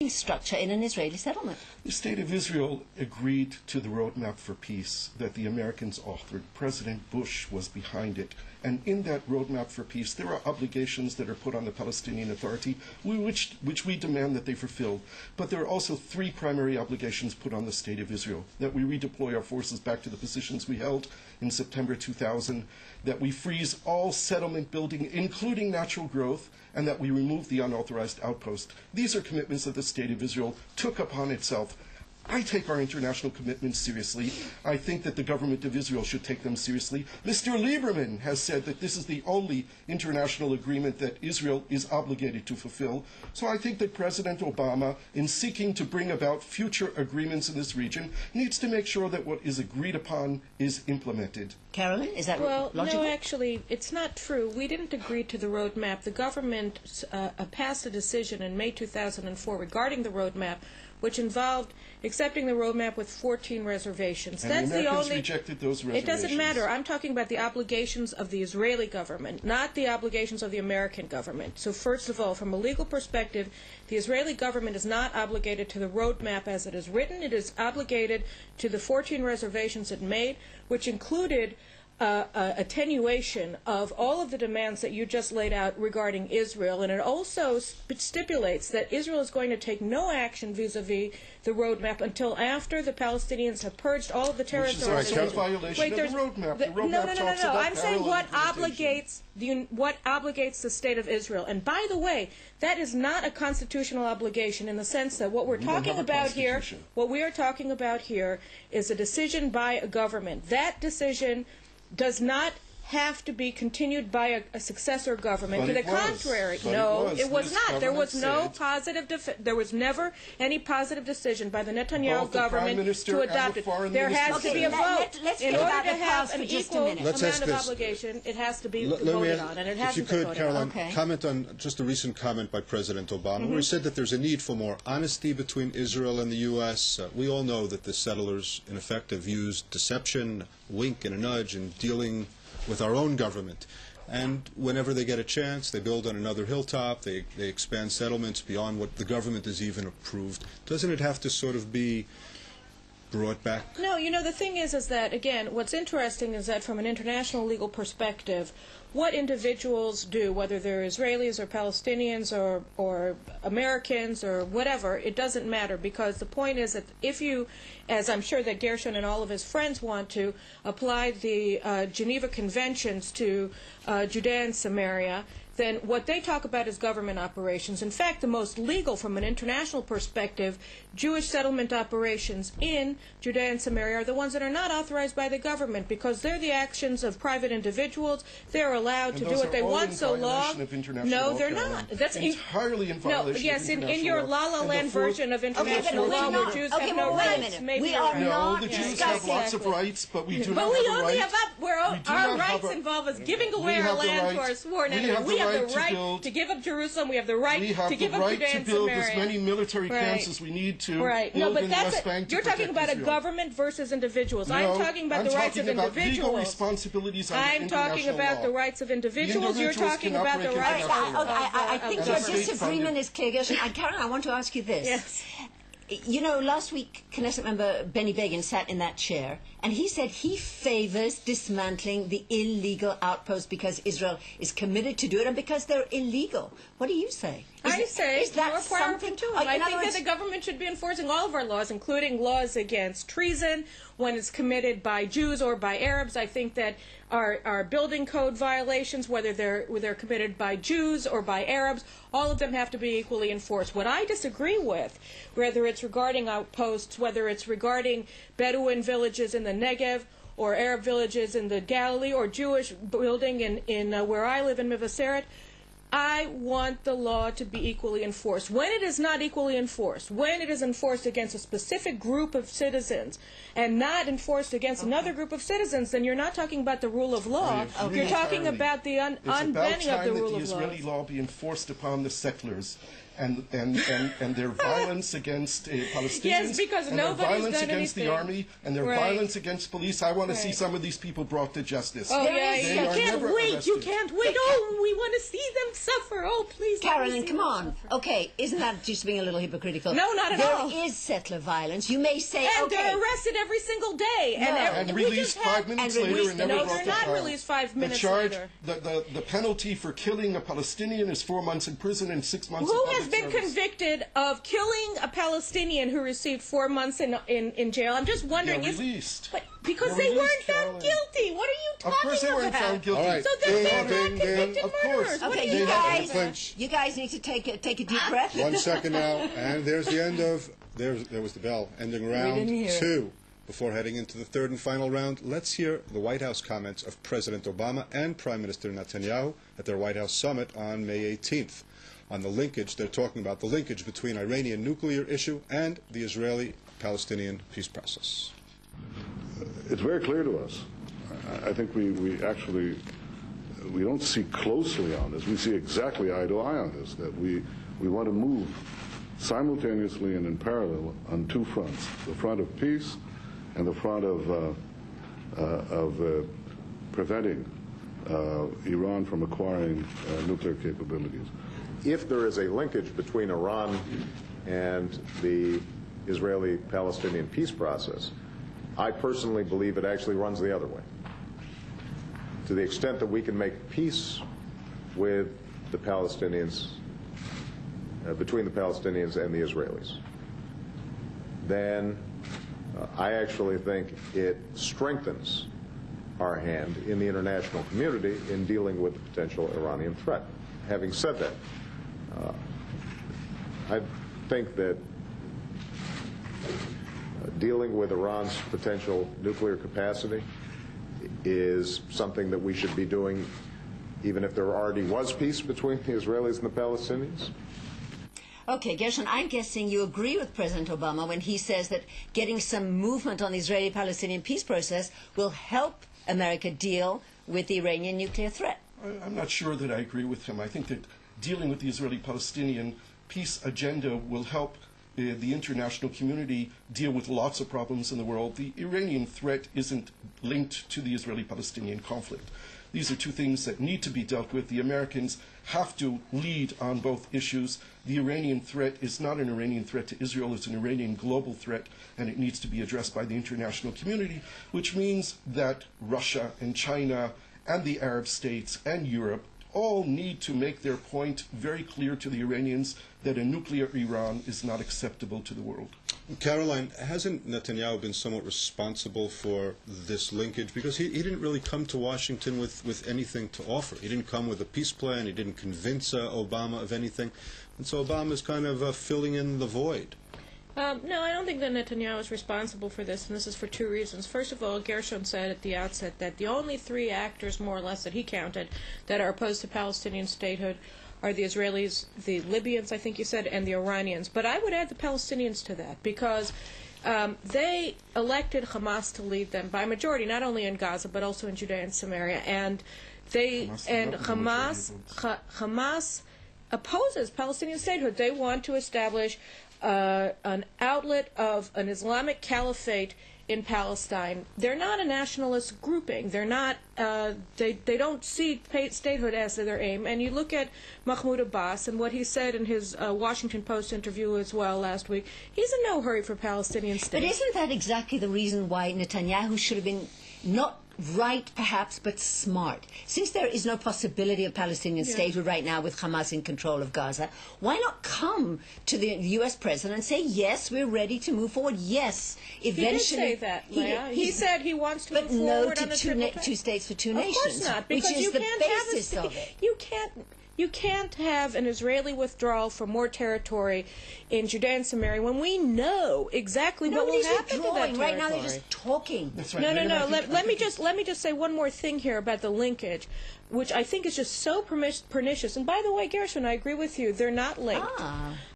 structure in an Israeli settlement. The State of Israel agreed to the roadmap for peace that the Americans authored. President Bush was behind it. And in that roadmap for peace, there are obligations that are put on the Palestinian Authority, which we demand that they fulfill. But there are also three primary obligations put on the State of Israel: that we redeploy our forces back to the positions we held in September 2000, that we freeze all settlement building, including natural growth, and that we remove the unauthorized outpost. These are commitments that the State of Israel took upon itself. I take our international commitments seriously. I think that the government of Israel should take them seriously. Mr. Lieberman has said that this is the only international agreement that Israel is obligated to fulfill. So I think that President Obama, in seeking to bring about future agreements in this region, needs to make sure that what is agreed upon is implemented. Carolyn, is that logical? No, actually, it's not true. We didn't agree to the roadmap. The government passed a decision in May 2004 regarding the roadmap, which involved accepting the roadmap with 14 reservations. And that's the Americans only rejected those reservations. It doesn't matter. I'm talking about the obligations of the Israeli government, not the obligations of the American government. So first of all, from a legal perspective, the Israeli government is not obligated to the roadmap as it is written. It is obligated to the 14 reservations it made, which included attenuation of all of the demands that you just laid out regarding Israel, and it also stipulates that Israel is going to take no action vis-a-vis the roadmap until after the Palestinians have purged all of the terrorist organizations. Violation of the roadmap. The roadmap talks about I'm saying what obligates the State of Israel. And by the way, that is not a constitutional obligation in the sense that what we're talking about here, what we are talking about here is a decision by a government. That decision does not have to be continued by a successor government. To the contrary, no, it was not. There was no positive. There was never any positive decision by the Netanyahu government to adopt it. There has to be a vote in order to have an equal amount of obligation. It has to be voted on, and it hasn't been voted on. If you could, Caroline, comment on just a recent comment by President Obama, where he said that there's a need for more honesty between Israel and the U.S. We all know that the settlers, in effect, have used deception, a wink and a nudge, in dealing with our own government. And whenever they get a chance, they build on another hilltop, they expand settlements beyond what the government has even approved. Doesn't it have to sort of be brought back? No, you know, the thing is that, again, what's interesting is that from an international legal perspective, what individuals do, whether they're Israelis or Palestinians or Americans or whatever, it doesn't matter, because the point is that if you, as I'm sure that Gershon and all of his friends want to, apply the Geneva Conventions to Judea and Samaria, then what they talk about is government operations. In fact, the most legal from an international perspective, Jewish settlement operations in Judea and Samaria are the ones that are not authorized by the government, because they're the actions of private individuals. They're allowed to do what they want so long. No, they're not. That's entirely in violation. No, yes, in your La La Land version of international law, where Jews have no rights. We are not the Jews have lots of rights, but we do not have the right. Our rights involve us giving away our land to our sworn enemy. We have the right to give up Jerusalem. We have the right to give up Judea and Samaria. We have the right to build as many military camps as we need to build in the West Bank to You're talking about Israel. A government versus individuals. I'm talking about the rights of individuals. Legal responsibilities I'm talking about the rights of individuals. You're talking about the rights of I think your disagreement is clear, Gershon. And Karen, I want to ask you this. Yes. You know, last week, Knesset member Benny Begin sat in that chair, and he said he favors dismantling the illegal outposts because Israel is committed to do it and because they're illegal. What do you say? I say is that more power something to it. I think that the government should be enforcing all of our laws, including laws against treason when it's committed by Jews or by Arabs. I think that our building code violations, whether they're committed by Jews or by Arabs, all of them have to be equally enforced. What I disagree with, whether it's regarding outposts, whether it's regarding Bedouin villages in the Negev, or Arab villages in the Galilee, or Jewish building in where I live in Mevaseret, I want the law to be equally enforced. When it is not equally enforced, when it is enforced against a specific group of citizens and not enforced against another group of citizens, then you're not talking about the rule of law. You're talking about the unbending of the rule of law. It's about time that the Israeli law be enforced upon the settlers. and their violence against Palestinians, Yes, because and their nobody's violence done against the anything. army, and their Right. violence against police. I want to see Right. some of these people brought to justice. Oh, There yeah, is- you They are can't never wait. You arrested. can't wait. Oh, we want to see them suffer. Oh, please. let me Carolyn, see come them on. suffer. Okay, isn't that just being a little hypocritical? No, not at all. There is settler violence. You may say, And okay. they're arrested every single day. No. And we released just had- 5 minutes and later released- and never No, brought they're to not trial. released 5 minutes the charge, later. The penalty for killing a Palestinian is 4 months in prison and 6 months Who in has public been service. convicted of killing a Palestinian who received 4 months in jail? I'm just wondering. They're if- released. But because They're they released, weren't found Caroline. guilty. What are you Of talking course they weren't about? found guilty. All right. So they're Ding, not ding, ding. convicted Of course. murderers. What Okay, are you you They have talking to guys, about? clinch. you guys need to take a deep breath. 1 second now, and there's the end of, there was the bell, ending round didn't hear it. 2. Before heading into the third and final round, let's hear the White House comments of President Obama and Prime Minister Netanyahu at their White House summit on May 18th. On the linkage, they're talking about the linkage between Iranian nuclear issue and the Israeli-Palestinian peace process. It's very clear to us. I think we actually, we don't see closely on this. We see exactly eye to eye on this, that we want to move simultaneously and in parallel on 2 fronts, the front of peace and the front of preventing Iran from acquiring nuclear capabilities. If there is a linkage between Iran and the Israeli-Palestinian peace process, I personally believe it actually runs the other way. To the extent that we can make peace with the Palestinians, between the Palestinians and the Israelis, then I actually think it strengthens our hand in the international community in dealing with the potential Iranian threat. Having said that, I think that dealing with Iran's potential nuclear capacity is something that we should be doing even if there already was peace between the Israelis and the Palestinians. Okay, Gershon, I'm guessing you agree with President Obama when he says that getting some movement on the Israeli-Palestinian peace process will help America deal with the Iranian nuclear threat. I'm not sure that I agree with him. I think that dealing with the Israeli-Palestinian peace agenda will help the international community deal with lots of problems in the world. The Iranian threat isn't linked to the Israeli-Palestinian conflict. These are 2 things that need to be dealt with. The Americans have to lead on both issues. The Iranian threat is not an Iranian threat to Israel, it's an Iranian global threat, and it needs to be addressed by the international community, which means that Russia and China and the Arab states and Europe all need to make their point very clear to the Iranians that a nuclear Iran is not acceptable to the world. Caroline, hasn't Netanyahu been somewhat responsible for this linkage? Because he didn't really come to Washington with anything to offer. He didn't come with a peace plan. He didn't convince Obama of anything. And so Obama's kind of filling in the void. No, I don't think that Netanyahu is responsible for this, and this is for 2 reasons. First of all, Gershon said at the outset that the only 3 actors, more or less, that he counted that are opposed to Palestinian statehood are the Israelis, the Libyans, I think you said, and the Iranians. But I would add the Palestinians to that, because they elected Hamas to lead them by majority, not only in Gaza, but also in Judea and Samaria. And Hamas opposes Palestinian statehood. They want to establish an outlet of an Islamic caliphate in Palestine. They're not a nationalist grouping. They're not. They don't see statehood as their aim. And you look at Mahmoud Abbas and what he said in his Washington Post interview as well last week. He's in no hurry for Palestinian state. But isn't that exactly the reason why Netanyahu should have been not right, perhaps, but smart? Since there is no possibility of Palestinian statehood right now with Hamas in control of Gaza, why not come to the U.S. president and say, yes, we're ready to move forward? Yes, eventually. He did say that, Leah. He said he wants to move but no forward to on the two states for 2 nations. Of course not, because which is you the can't basis have of it. You can't have an Israeli withdrawal from more territory in Judea and Samaria when we know exactly what will Nobody's happen to that withdrawing. territory. Right now they're just talking. That's right. No. And I think- Let me just say one more thing here about the linkage, which I think is just so pernicious. And by the way, Gershon, I agree with you. They're not linked.